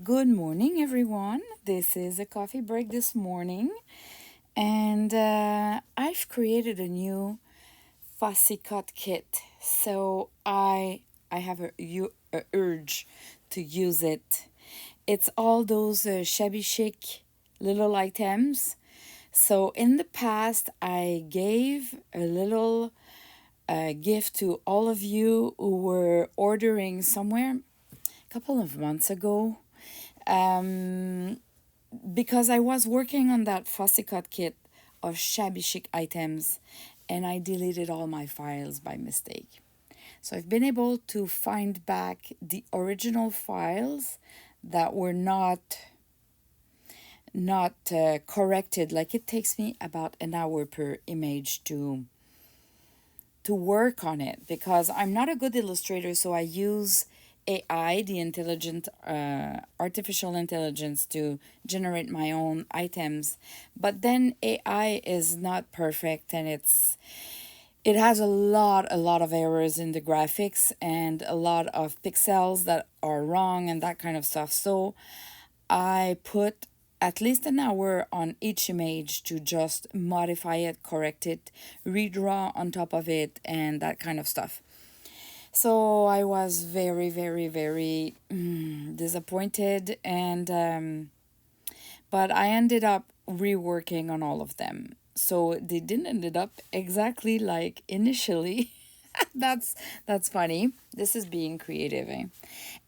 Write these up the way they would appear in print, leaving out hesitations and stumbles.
Good morning, everyone. This is a coffee break this morning, and I've created a new fussy cut kit. So I have a urge to use it. It's all those shabby chic little items. So in the past, I gave a little gift to all of you who were ordering somewhere a couple of months ago. Um, because I was working on that fussy cut kit of shabby chic items and I deleted all my files by mistake. So I've been able to find back the original files that were not corrected. Like it takes me about an hour per image to work on it because I'm not a good illustrator, so I use AI, the intelligent artificial intelligence, to generate my own items. But then AI is not perfect, and it has a lot of errors in the graphics and a lot of pixels that are wrong and that kind of stuff. So I put at least an hour on each image to just modify it, correct it, redraw on top of it, and that kind of stuff. So I was very, very, very disappointed, and but I ended up reworking on all of them. So they didn't ended up exactly like initially. that's that's funny. This is being creative, eh?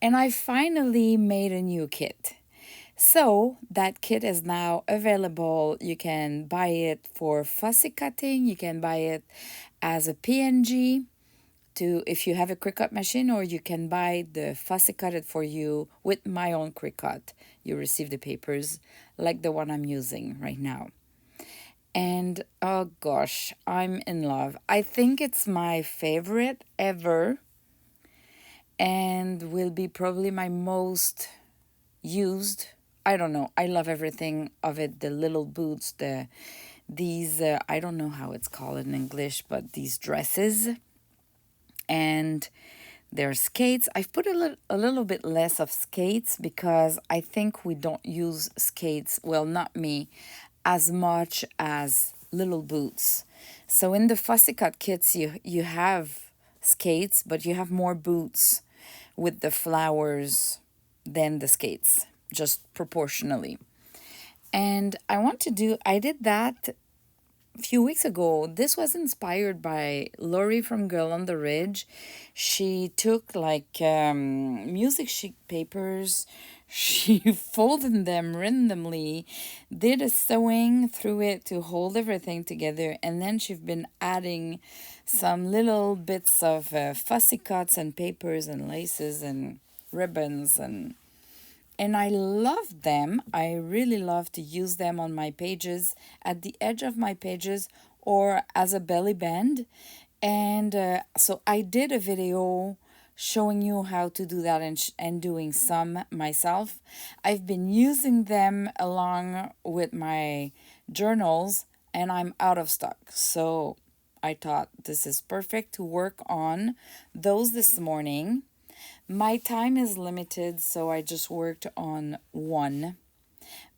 And I finally made a new kit. So that kit is now available. You can buy it for fussy cutting. You can buy it as a PNG to if you have a Cricut machine, or you can buy the fussy cut it for you with my own Cricut. You receive the papers like the one I'm using right now. And oh gosh, I'm in love. I think it's my favorite ever and will be probably my most used. I don't know. I love everything of it. The little boots, these I don't know how it's called in English, but these dresses and their skates. I've put a little bit less of skates because I think we don't use skates, well, not me, as much as little boots. So in the fussy cut kits, you have skates, but you have more boots with the flowers than the skates, just proportionally. And I did that a few weeks ago. This was inspired by Lori from Girl on the Ridge. She took like music sheet papers, she folded them randomly, did a sewing through it to hold everything together, and then she's been adding some little bits of fussy cuts and papers and laces and ribbons and I love them. I really love to use them on my pages, at the edge of my pages, or as a belly band. And so I did a video showing you how to do that and doing some myself. I've been using them along with my journals, and I'm out of stock. So I thought this is perfect to work on those this morning. My time is limited, so I just worked on one,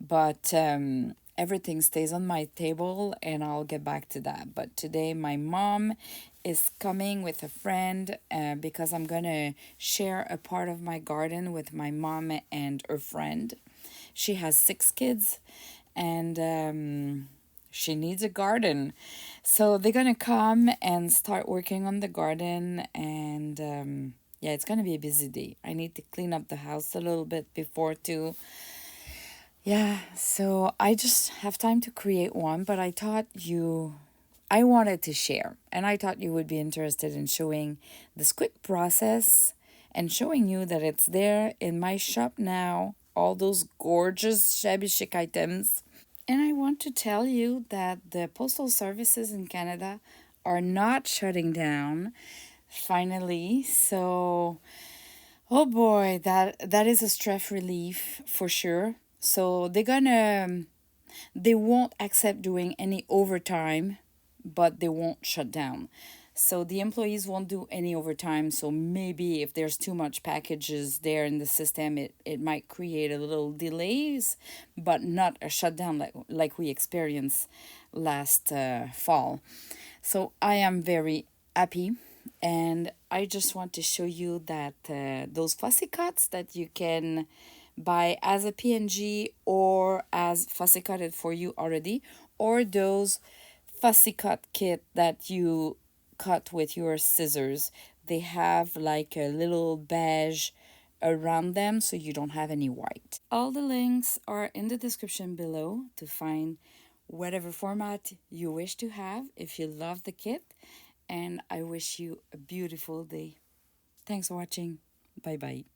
but everything stays on my table and I'll get back to that. But today, my mom is coming with a friend because I'm gonna share a part of my garden with my mom and her friend. She has 6 kids and she needs a garden. So they're gonna come and start working on the garden and yeah, it's gonna be a busy day. I need to clean up the house a little bit before too. Yeah, so I just have time to create one, but I wanted to share, and I thought you would be interested in showing this quick process and showing you that it's there in my shop now, all those gorgeous shabby chic items. And I want to tell you that the postal services in Canada are not shutting down finally. So, oh boy, that is a stress relief for sure. So they won't accept doing any overtime, but they won't shut down. So the employees won't do any overtime. So maybe if there's too much packages there in the system, it might create a little delays, but not a shutdown like we experienced last fall. So I am very happy, and I just want to show you that those fussy cuts that you can buy as a PNG or as fussy cutted for you already, or those fussy cut kit that you cut with your scissors. They have like a little beige around them so you don't have any white. All the links are in the description below to find whatever format you wish to have if you love the kit. And I wish you a beautiful day. Thanks for watching. Bye bye.